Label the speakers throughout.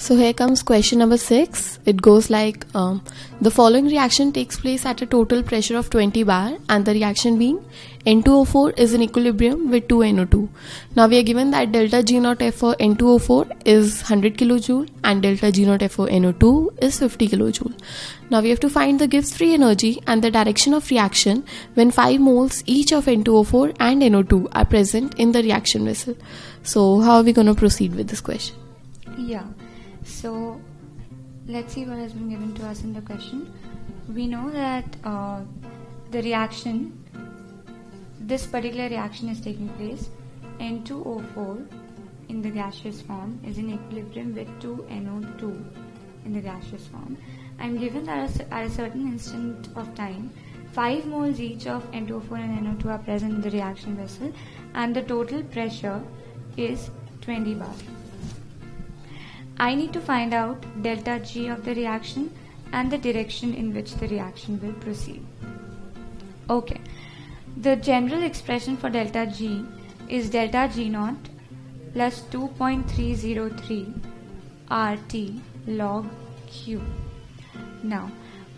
Speaker 1: So here comes question number 6. It goes like, the following reaction takes place at a total pressure of 20 bar and the reaction being N2O4 is in equilibrium with 2NO2. Now we are given that delta G naught F for N2O4 is 100 kilojoule and delta G naught F for NO2 is 50 kilojoule. Now we have to find the Gibbs free energy and the direction of reaction when 5 moles each of N2O4 and NO2 are present in the reaction vessel. So how are we going to proceed with this question?
Speaker 2: Yeah, so let's see what has been given to us in the question. We know that the reaction, this particular reaction is taking place. N2O4 in the gaseous form is in equilibrium with 2NO2 in the gaseous form. I'm given that at a certain instant of time, 5 moles each of N2O4 and NO2 are present in the reaction vessel and the total pressure is 20 bar. I need to find out delta G of the reaction and the direction in which the reaction will proceed. Okay. The general expression for delta G is delta G naught plus 2.303 RT log Q. Now,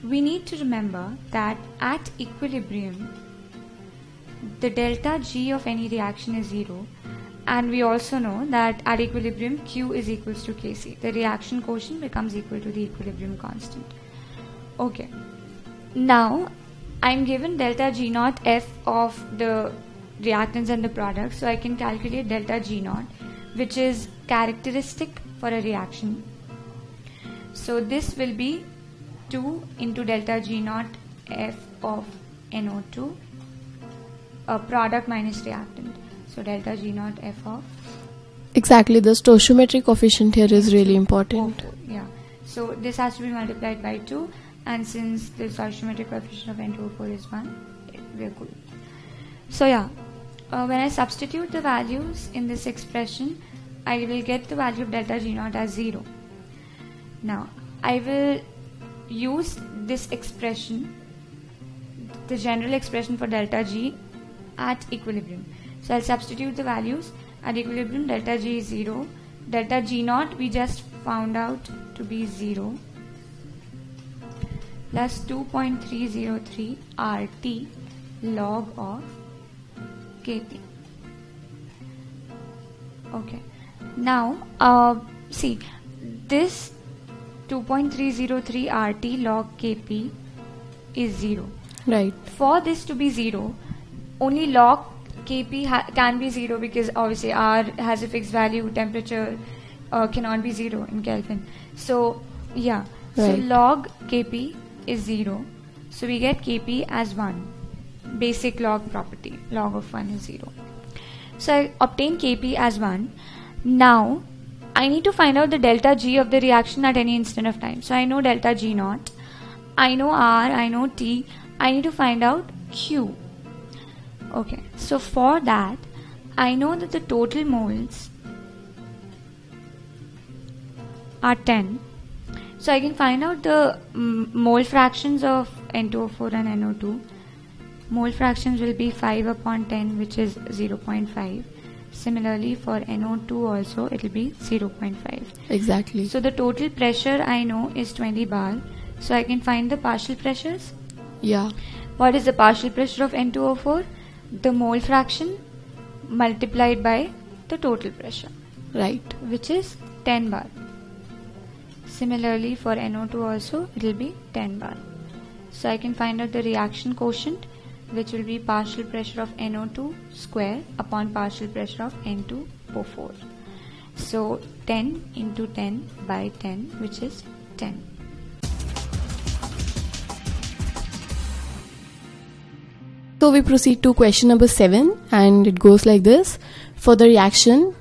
Speaker 2: we need to remember that at equilibrium, the delta G of any reaction is 0, and we also know that at equilibrium Q is equals to Kc. The reaction quotient becomes equal to the equilibrium constant. Okay. Now, I'm given delta G naught F of the reactants and the products, so I can calculate delta G naught, which is characteristic for a reaction. So this will be 2 into delta G naught F of NO2, a product minus reactant. So delta G naught F of...
Speaker 1: Exactly, the stoichiometric coefficient here is really important.
Speaker 2: Yeah, so this has to be multiplied by 2, and since the stoichiometric coefficient of N2O4 is 1, we're good. So yeah, when I substitute the values in this expression, I will get the value of delta G naught as 0. Now, I will use this expression, the general expression for delta G at equilibrium. So I'll substitute the values. At equilibrium, delta G is 0. Delta G naught we just found out to be 0 plus 2.303 RT log of Kp. Okay. Now, see, this 2.303 RT log Kp is 0.
Speaker 1: Right.
Speaker 2: For this to be 0, only log Kp can be 0 because obviously R has a fixed value, temperature cannot be 0 in Kelvin. So, yeah. Right. So, log Kp is 0. So, we get Kp as 1. Basic log property. Log of 1 is 0. So, I obtain Kp as 1. Now, I need to find out the delta G of the reaction at any instant of time. So, I know delta G naught. I know R. I know T. I need to find out Q. Okay, so for that, I know that the total moles are 10. So I can find out the mole fractions of N2O4 and NO2. Mole fractions will be 5 upon 10, which is 0.5. Similarly, for NO2 also, it will be 0.5.
Speaker 1: Exactly.
Speaker 2: So the total pressure I know is 20 bar. So I can find the partial pressures.
Speaker 1: Yeah.
Speaker 2: What is the partial pressure of N2O4? The mole fraction multiplied by the total pressure.
Speaker 1: Right.
Speaker 2: Which is 10 bar. Similarly, for NO2 also, it will be 10 bar. So I can find out the reaction quotient, which will be partial pressure of NO2 square upon partial pressure of N2O4. So 10 into 10 by 10, which is 10.
Speaker 1: So we proceed to question number 7, and it goes like this. For the reaction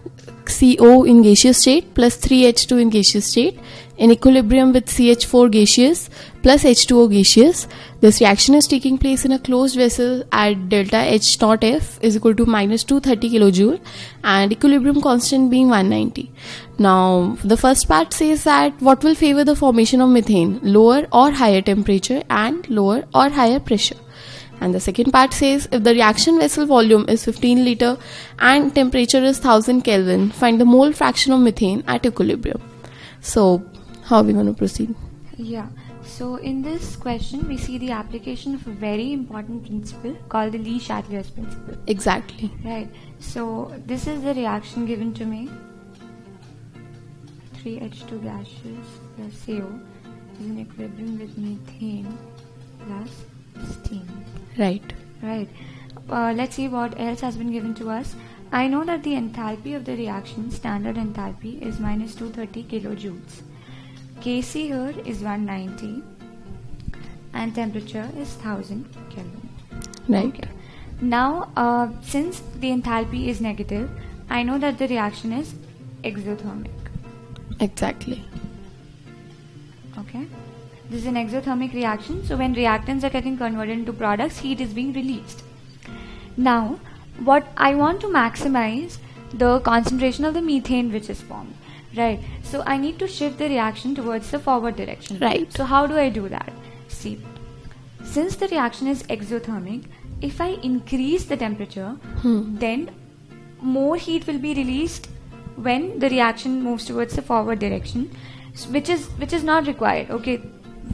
Speaker 1: CO in gaseous state plus 3H2 in gaseous state in equilibrium with CH4 gaseous plus H2O gaseous, this reaction is taking place in a closed vessel at delta H naught F is equal to minus 230 kilojoule and equilibrium constant being 190. Now, the first part says that what will favor the formation of methane, lower or higher temperature and lower or higher pressure. And the second part says if the reaction vessel volume is 15 liter and temperature is 1000 Kelvin, find the mole fraction of methane at equilibrium. So how are we going to proceed?
Speaker 2: Yeah. So in this question, we see the application of a very important principle called the Le-Chatelier's principle.
Speaker 1: Exactly.
Speaker 2: Right. So this is the reaction given to me. 3H2 gaseous plus CO is in equilibrium with methane plus steam.
Speaker 1: Right.
Speaker 2: Right. Let's see what else has been given to us. I know that the enthalpy of the reaction, standard enthalpy, is minus 230 kilojoules. Kc here is 190 and temperature is 1000 Kelvin.
Speaker 1: Right.
Speaker 2: Okay. Now, since the enthalpy is negative, I know that the reaction is exothermic.
Speaker 1: Exactly.
Speaker 2: Okay. This is an exothermic reaction, so when reactants are getting converted into products, heat is being released. Now, what I want to maximize the concentration of the methane which is formed. Right. So I need to shift the reaction towards the forward direction.
Speaker 1: Right.
Speaker 2: So how do I do that? See, since the reaction is exothermic, if I increase the temperature, then more heat will be released when the reaction moves towards the forward direction, which is not required. Okay.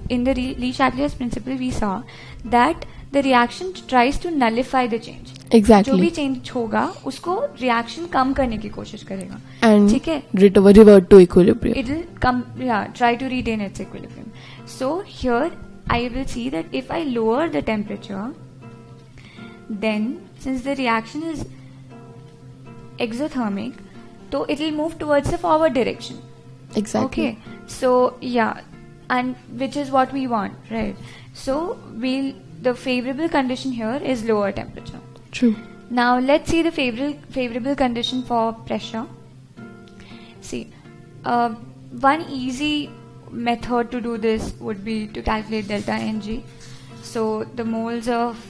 Speaker 2: In the Le-Chatelier's principle, we saw that the reaction tries to nullify the change.
Speaker 1: Exactly.
Speaker 2: जो भी change होगा उसको reaction कम करने की कोशिश करेगा.
Speaker 1: And
Speaker 2: ठीक है.
Speaker 1: revert to equilibrium.
Speaker 2: It will come, try to retain its equilibrium. So here I will see that if I lower the temperature, then since the reaction is exothermic, so it will move towards the forward direction.
Speaker 1: Exactly.
Speaker 2: Okay. So and which is what we want, right? So the favorable condition here is lower temperature.
Speaker 1: True.
Speaker 2: Now let's see the favorable condition for pressure. See, one easy method to do this would be to calculate delta Ng. So the moles of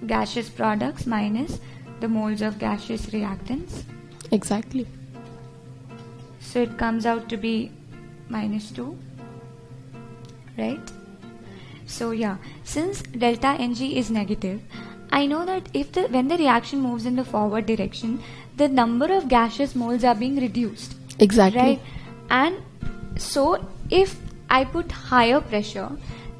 Speaker 2: gaseous products minus the moles of gaseous reactants.
Speaker 1: Exactly.
Speaker 2: So it comes out to be -2, right? So since delta Ng is negative, I know that when the reaction moves in the forward direction, the number of gaseous moles are being reduced.
Speaker 1: Exactly.
Speaker 2: Right? And so if I put higher pressure,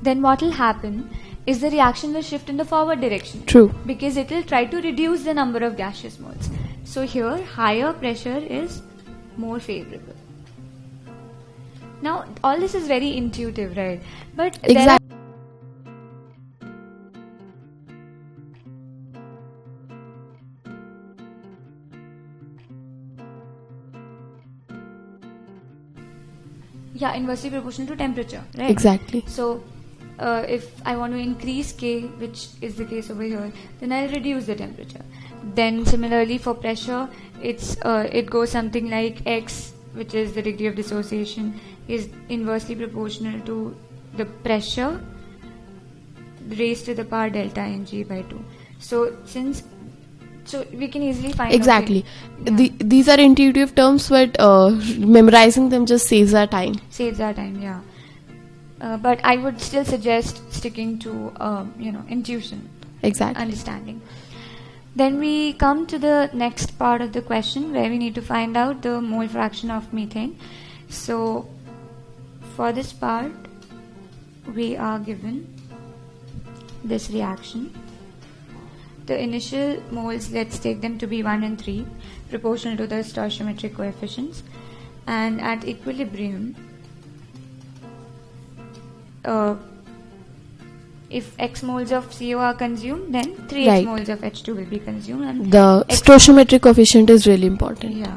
Speaker 2: then what will happen is the reaction will shift in the forward direction.
Speaker 1: True.
Speaker 2: Because it will try to reduce the number of gaseous moles. So here higher pressure is more favorable. Now all this is very intuitive, right? But
Speaker 1: Exactly.
Speaker 2: inversely proportional to temperature, right?
Speaker 1: Exactly.
Speaker 2: So if I want to increase K, which is the case over here, then I'll reduce the temperature. Then similarly for pressure, it goes something like X, which is the degree of dissociation, is inversely proportional to the pressure raised to the power delta Ng by 2. So we can easily find
Speaker 1: Exactly.
Speaker 2: Okay,
Speaker 1: These are intuitive terms, but memorizing them just saves our time.
Speaker 2: Saves our time, but I would still suggest sticking to intuition.
Speaker 1: Exactly.
Speaker 2: Understanding. Then we come to the next part of the question where we need to find out the mole fraction of methane. So for this part, we are given this reaction. The initial moles, let's take them to be 1 and 3, proportional to the stoichiometric coefficients. And at equilibrium, if X moles of CO are consumed, then 3X
Speaker 1: Right.
Speaker 2: moles of H2 will be consumed. And
Speaker 1: The stoichiometric coefficient is really important.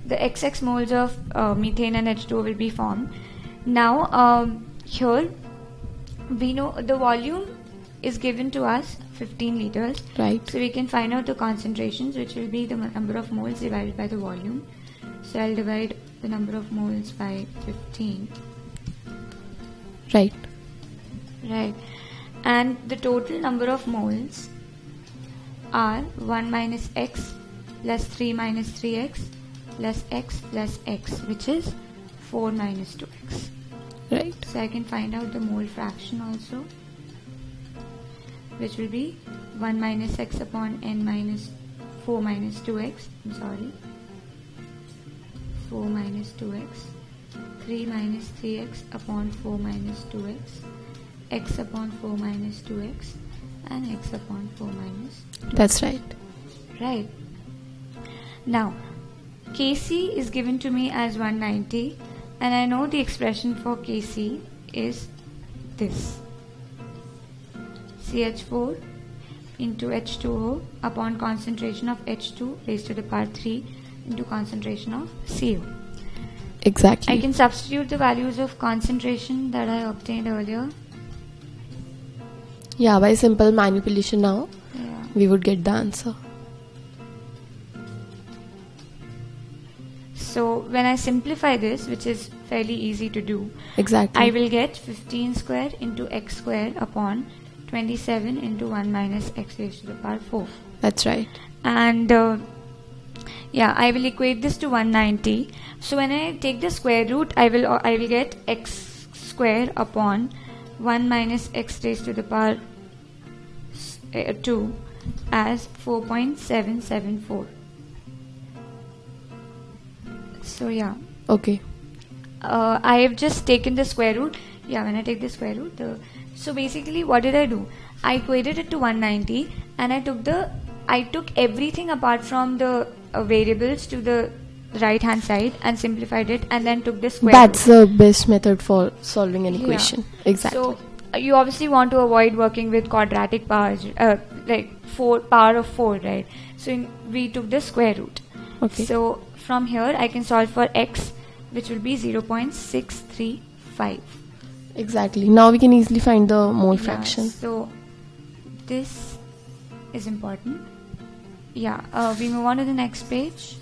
Speaker 2: the XX moles of methane and H2 will be formed. Now, here we know the volume is given to us 15 liters.
Speaker 1: Right.
Speaker 2: So we can find out the concentrations, which will be the number of moles divided by the volume. So I'll divide the number of moles by 15.
Speaker 1: Right.
Speaker 2: Right. And the total number of moles are 1 minus X plus 3 minus 3X plus X plus X, which is 4 minus 2X.
Speaker 1: Right.
Speaker 2: So I can find out the mole fraction also, which will be 1 minus X upon N minus 4 minus 2X. 4 minus 2X 3 minus 3x upon 4 minus 2x, x upon 4 minus 2x, and x upon 4 minus 2x.
Speaker 1: That's right.
Speaker 2: Right. Now, Kc is given to me as 190, and I know the expression for Kc is this. CH4 into H2O upon concentration of H2 raised to the power 3 into concentration of CO.
Speaker 1: Exactly.
Speaker 2: I can substitute the values of concentration that I obtained earlier.
Speaker 1: Yeah, by simple manipulation now,
Speaker 2: Yeah.
Speaker 1: we would get the answer.
Speaker 2: So when I simplify this, which is fairly easy to do,
Speaker 1: Exactly.
Speaker 2: I will get 15 square into x square upon 27 into 1 minus x raised to the power 4.
Speaker 1: That's right.
Speaker 2: And I will equate this to 190. So when I take the square root, I will get x square upon 1 minus x raised to the power 2 as 4.774. So yeah,
Speaker 1: Okay.
Speaker 2: I have just taken the square root. Yeah, when I take the square root, so basically what did I do? I equated it to 190, and I took everything apart from the variables to the right hand side and simplified it, and then took the square
Speaker 1: That's
Speaker 2: root.
Speaker 1: the best method for solving an
Speaker 2: Yeah.
Speaker 1: equation. Exactly.
Speaker 2: So you obviously want to avoid working with quadratic powers, like power of 4, right? So we took the square root.
Speaker 1: Okay.
Speaker 2: So from here I can solve for x, which will be 0.635.
Speaker 1: Exactly. Now we can easily find the mole
Speaker 2: Yeah,
Speaker 1: fraction.
Speaker 2: so this is important. Yeah, we move on to the next page.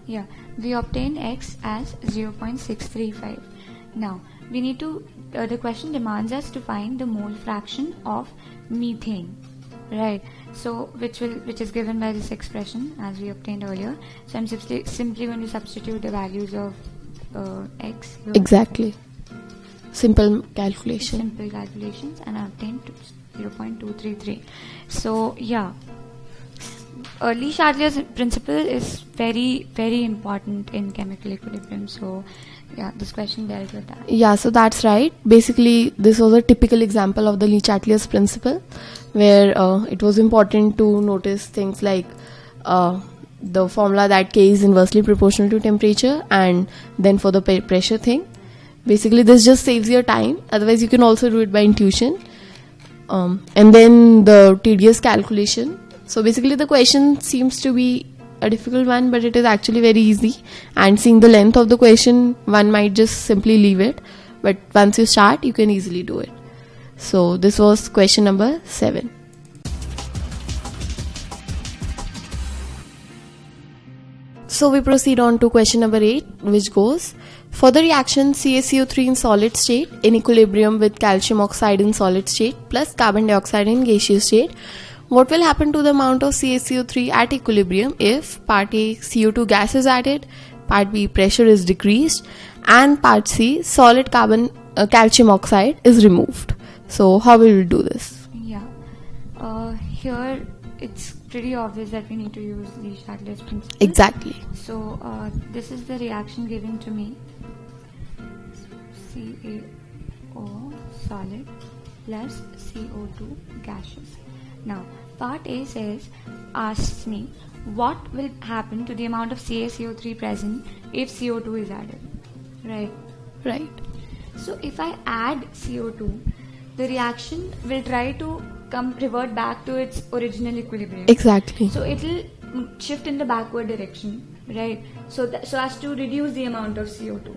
Speaker 2: Yeah, we obtain x as 0.635. Now we need to. The question demands us to find the mole fraction of methane, right? So which is given by this expression as we obtained earlier. So I'm simply going to substitute the values of x here.
Speaker 1: Exactly. Simple calculation.
Speaker 2: Simple calculations, and I obtained 0.233. So yeah, Le-Chatelier's principle is very, very important in chemical equilibrium. So yeah, this question dealt with that.
Speaker 1: Yeah, so that's right. Basically, this was a typical example of the Le-Chatelier's principle, where it was important to notice things like the formula that K is inversely proportional to temperature, and then for the pressure thing. Basically, this just saves your time. Otherwise, you can also do it by intuition. And then the tedious calculation. So basically, the question seems to be a difficult one, but it is actually very easy. And seeing the length of the question, one might just simply leave it. But once you start, you can easily do it. So this was question number 7. So we proceed on to question number 8, which goes: for the reaction CaCO3 in solid state in equilibrium with calcium oxide in solid state plus carbon dioxide in gaseous state, what will happen to the amount of CaCO3 at equilibrium if part A CO2 gas is added, part B pressure is decreased, and part C solid calcium oxide is removed? So how will we do this?
Speaker 2: Yeah, here it's pretty obvious that we need to use Le-Chatelier's principle.
Speaker 1: Exactly.
Speaker 2: So this is the reaction given to me. CaO solid plus CO2 gaseous. Now part A asks me what will happen to the amount of CaCO3 present if CO2 is added, right?
Speaker 1: Right.
Speaker 2: So if I add CO2, the reaction will try to revert back to its original equilibrium.
Speaker 1: Exactly.
Speaker 2: So it will shift in the backward direction, right? So as to reduce the amount of CO2.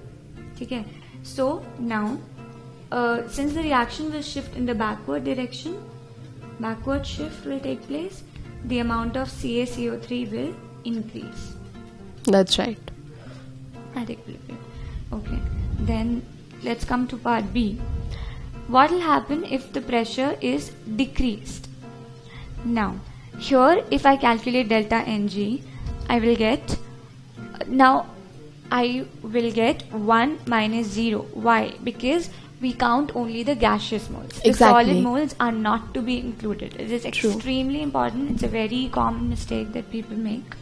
Speaker 2: Okay. So now, since the reaction will shift in the backward direction, backward shift will take place, the amount of CaCO3 will increase
Speaker 1: That's right.
Speaker 2: at equilibrium. Okay. Then let's come to part B. What will happen if the pressure is decreased? Now, here if I calculate delta Ng, I will get 1 minus 0. Why? Because we count only the gaseous moles. The
Speaker 1: Exactly.
Speaker 2: solid moles are not to be included. It is extremely important. It's a very common mistake that people make.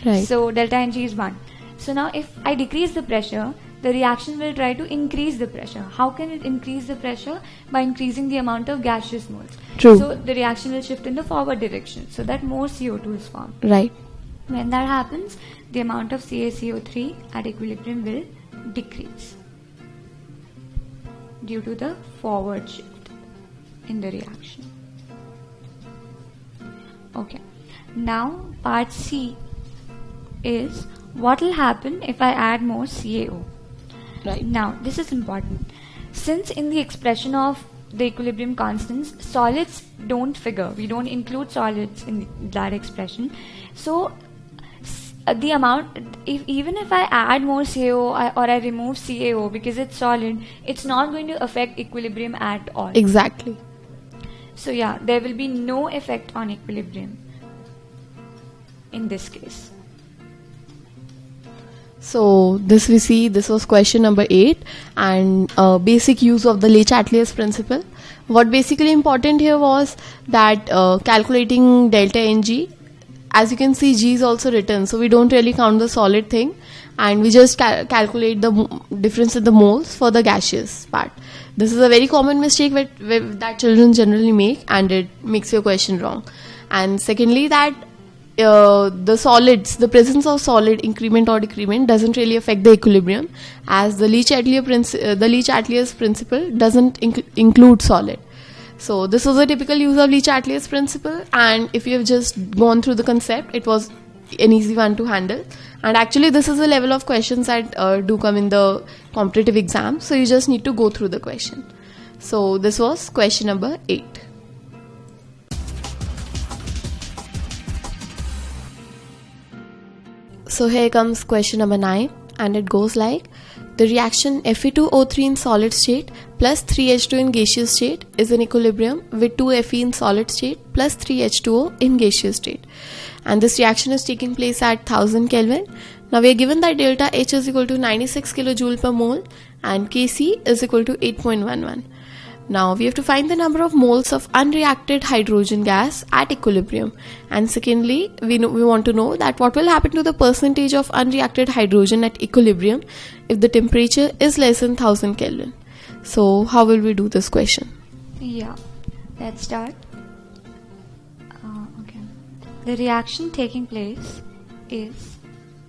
Speaker 1: Right.
Speaker 2: So delta Ng is 1. So now if I decrease the pressure, the reaction will try to increase the pressure. How can it increase the pressure? By increasing the amount of gaseous moles.
Speaker 1: True.
Speaker 2: So the reaction will shift in the forward direction, so that more CO2 is formed.
Speaker 1: Right.
Speaker 2: When that happens, the amount of CaCO3 at equilibrium will decrease due to the forward shift in the reaction. Okay. Now part C is what will happen if I add more CaO.
Speaker 1: Right.
Speaker 2: Now this is important. Since in the expression of the equilibrium constants, solids don't figure. We don't include solids in that expression. So the amount, even if I add more CaO or I remove CaO because it's solid, it's not going to affect equilibrium at all.
Speaker 1: Exactly.
Speaker 2: So yeah, there will be no effect on equilibrium in this case.
Speaker 1: So this we see, this was question number 8, and basic use of the Le-Chatelier's principle. What basically important here was that calculating delta Ng, as you can see G is also written, so we don't really count the solid thing, and we just calculate the difference in the moles for the gaseous part. This is a very common mistake that children generally make, and it makes your question wrong. And secondly, that the solids, the presence of solid increment or decrement doesn't really affect the equilibrium, as the Le-Chatelier's principle doesn't include solid. So this was a typical use of Le-Chatelier's principle, and if you have just gone through the concept, it was an easy one to handle. And actually this is the level of questions that do come in the competitive exam, so you just need to go through the question. So this was question number 8. So here comes question number 9, and it goes like, the reaction Fe2O3 in solid state plus 3H2 in gaseous state is in equilibrium with 2Fe in solid state plus 3H2O in gaseous state. And this reaction is taking place at 1000 Kelvin. Now we are given that delta H is equal to 96 kilojoule per mole and Kc is equal to 8.11. Now we have to find the number of moles of unreacted hydrogen gas at equilibrium, and secondly we want to know that what will happen to the percentage of unreacted hydrogen at equilibrium if the temperature is less than 1000 Kelvin. So how will we do this question?
Speaker 2: Yeah, let's start. Okay. The reaction taking place is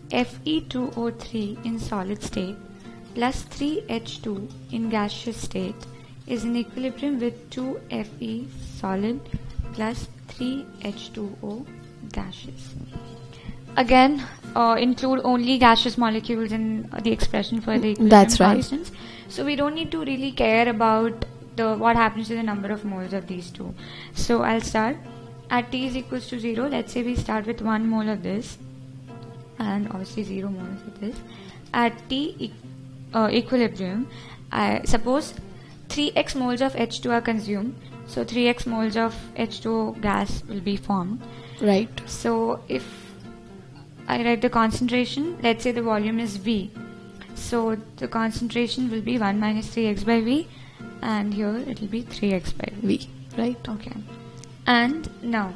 Speaker 2: Fe2O3 in solid state plus 3H2 in gaseous state is in equilibrium with 2Fe solid plus 3H2O gaseous. Again, include only gaseous molecules in the expression for the equilibrium
Speaker 1: That's right.
Speaker 2: constants. So we don't need to really care about what happens to the number of moles of these two. So I'll start. At T is equals to 0, let's say we start with 1 mole of this and obviously 0 moles of this. At T equilibrium, I suppose 3x moles of H2 are consumed, so 3x moles of H2O gas will be formed.
Speaker 1: Right.
Speaker 2: So if I write the concentration, let's say the volume is V, so the concentration will be 1 minus 3x by V, and here it will be 3x by V.
Speaker 1: V. Right.
Speaker 2: Okay. And now,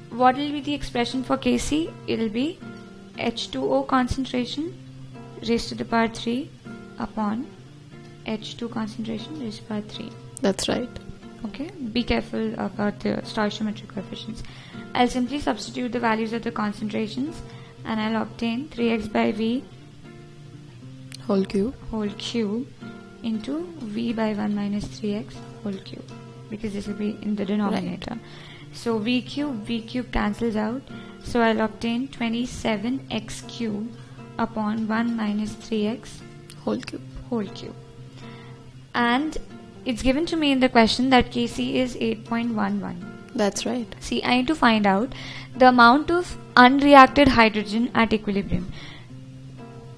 Speaker 2: what will be the expression for Kc? It will be H2O concentration raised to the power 3 upon H2 concentration raised to the power 3.
Speaker 1: That's right.
Speaker 2: Okay, be careful about the stoichiometric coefficients. I'll simply substitute the values of the concentrations and I'll obtain 3x by V
Speaker 1: Whole cube.
Speaker 2: into V by 1 minus 3x whole cube, because this will be in the denominator. Right. So V cube cancels out, so I'll obtain 27x cube upon 1 minus 3x
Speaker 1: Whole cube.
Speaker 2: And it's given to me in the question that Kc is 8.11.
Speaker 1: That's right.
Speaker 2: See, I need to find out the amount of unreacted hydrogen at equilibrium.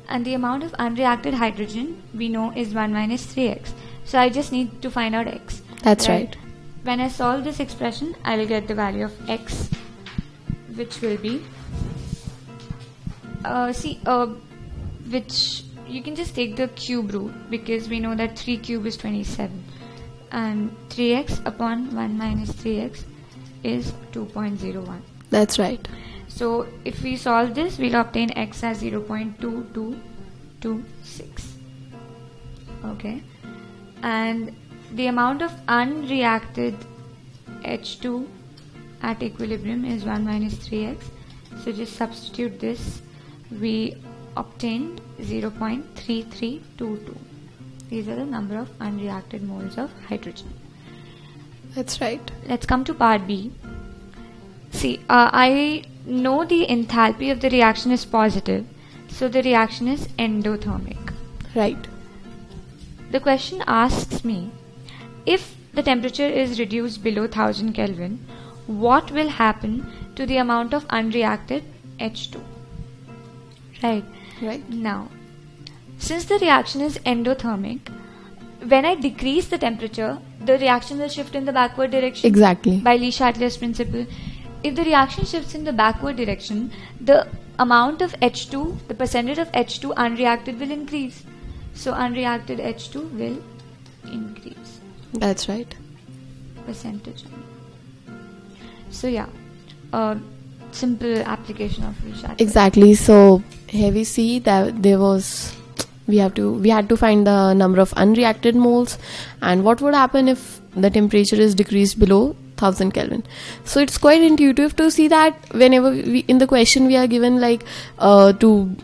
Speaker 2: And the amount of unreacted hydrogen we know is 1 minus 3x. So I just need to find out x.
Speaker 1: That's right.
Speaker 2: When I solve this expression, I will get the value of x, which will be which you can just take the cube root, because we know that 3 cube is 27 and 3x upon 1 minus 3x is 2.01.
Speaker 1: That's right.
Speaker 2: So if we solve this, we'll obtain x as 0.2226. Okay. And the amount of unreacted H2 at equilibrium is 1 minus 3x. So just substitute this. We obtained 0.3322. These are the number of unreacted moles of hydrogen.
Speaker 1: That's right.
Speaker 2: Let's come to part B. See, I know the enthalpy of the reaction is positive, so the reaction is endothermic.
Speaker 1: Right.
Speaker 2: The question asks me, if the temperature is reduced below 1000 Kelvin, what will happen to the amount of unreacted H2? Right.
Speaker 1: Right.
Speaker 2: Now, since the reaction is endothermic, when I decrease the temperature, the reaction will shift in the backward direction.
Speaker 1: Exactly.
Speaker 2: By Le Chatelier's principle. If the reaction shifts in the backward direction, the amount of H2, the percentage of H2 unreacted will increase. So unreacted H2 will increase.
Speaker 1: That's right.
Speaker 2: Percentage. So yeah, simple application of Le Chatelier's.
Speaker 1: Exactly. So here we see that we had to find the number of unreacted moles, and what would happen if the temperature is decreased below 1000 Kelvin. So it's quite intuitive to see that whenever in the question we are given like to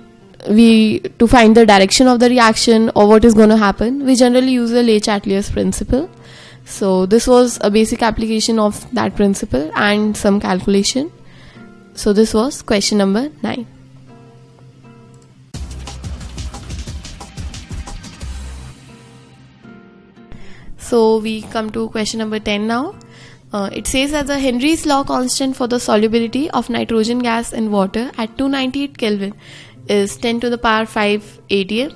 Speaker 1: find the direction of the reaction or what is going to happen, we generally use the Le Chatelier's principle. So this was a basic application of that principle and some calculation. So this was question number 9. So we come to question number 10 now. It says that the Henry's law constant for the solubility of nitrogen gas in water at 298 Kelvin is 10 to the power 5 atm,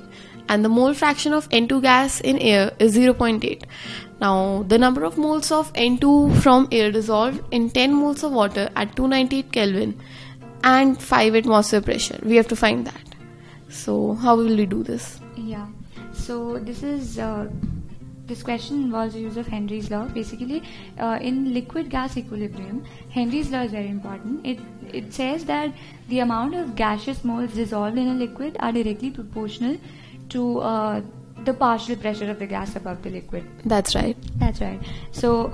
Speaker 1: and the mole fraction of N2 gas in air is 0.8. Now the number of moles of N2 from air dissolved in 10 moles of water at 298 Kelvin and 5 atmosphere pressure. We have to find that. So how will we do this?
Speaker 2: Yeah. So this question involves the use of Henry's law. Basically, in liquid-gas equilibrium, Henry's law is very important. It says that the amount of gaseous moles dissolved in a liquid are directly proportional to the partial pressure of the gas above the liquid.
Speaker 1: That's right.
Speaker 2: That's right. So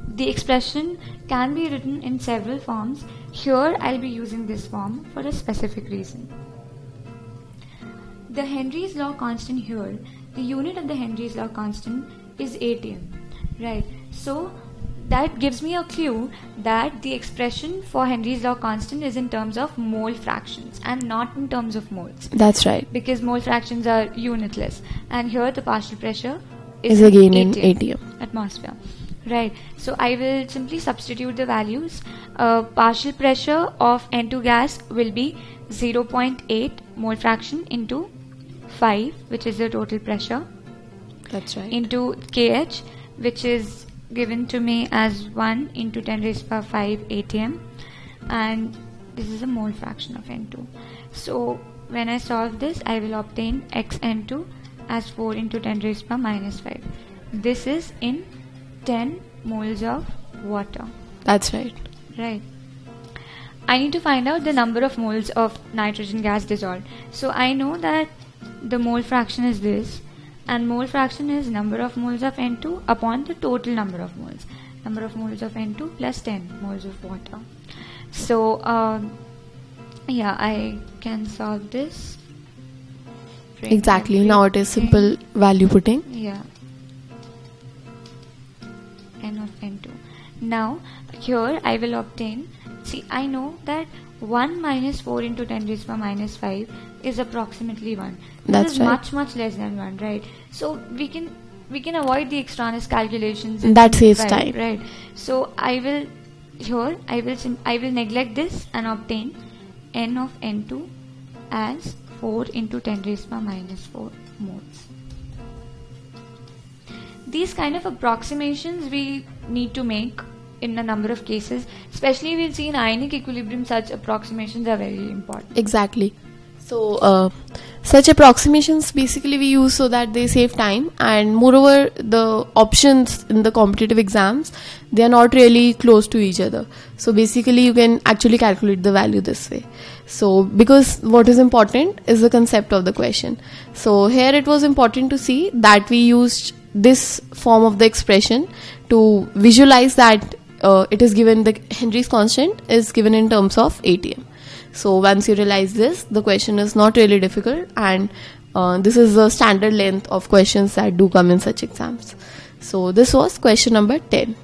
Speaker 2: the expression can be written in several forms. Here, I'll be using this form for a specific reason. The Henry's law constant here, the unit of the Henry's law constant is atm, right? So that gives me a clue that the expression for Henry's law constant is in terms of mole fractions and not in terms of moles.
Speaker 1: That's right.
Speaker 2: Because mole fractions are unitless, and here the partial pressure
Speaker 1: is again in atm.
Speaker 2: Atmosphere. Right. So I will simply substitute the values. Partial pressure of N2 gas will be 0.8 mole fraction into 5, which is the total pressure.
Speaker 1: That's right.
Speaker 2: Into kH, which is given to me as 1 into 10 raised to power 5 atm, and this is a mole fraction of N2. So when I solve this, I will obtain xN2 as 4 into 10 raised to power minus 5. This is in 10 moles of water.
Speaker 1: That's right.
Speaker 2: Right. I need to find out the number of moles of nitrogen gas dissolved. So I know that the mole fraction is this, and mole fraction is number of moles of N2 upon the total number of moles. Number of moles of N2 plus 10 moles of water. So yeah, I can solve this.
Speaker 1: Exactly. Now it is simple value putting.
Speaker 2: Yeah. N of N2. Now here I will obtain, see, I know that 1 minus 4 into 10 raised to power minus 5 is approximately 1.
Speaker 1: That's
Speaker 2: this is
Speaker 1: right.
Speaker 2: much less than 1, right? So we can avoid the extraneous calculations.
Speaker 1: That saves time.
Speaker 2: Right. So I will neglect this and obtain N of N2 as 4 into 10 raised to power minus 4 moles. These kind of approximations we need to make in a number of cases, especially we'll see in ionic equilibrium such approximations are very important.
Speaker 1: Exactly. So such approximations basically we use so that they save time, and moreover the options in the competitive exams, they are not really close to each other. So basically you can actually calculate the value this way. So because what is important is the concept of the question. So here it was important to see that we used this form of the expression to visualize that it is given, the Henry's constant is given in terms of ATM. So once you realize this, the question is not really difficult, and this is the standard length of questions that do come in such exams. So this was question number 10.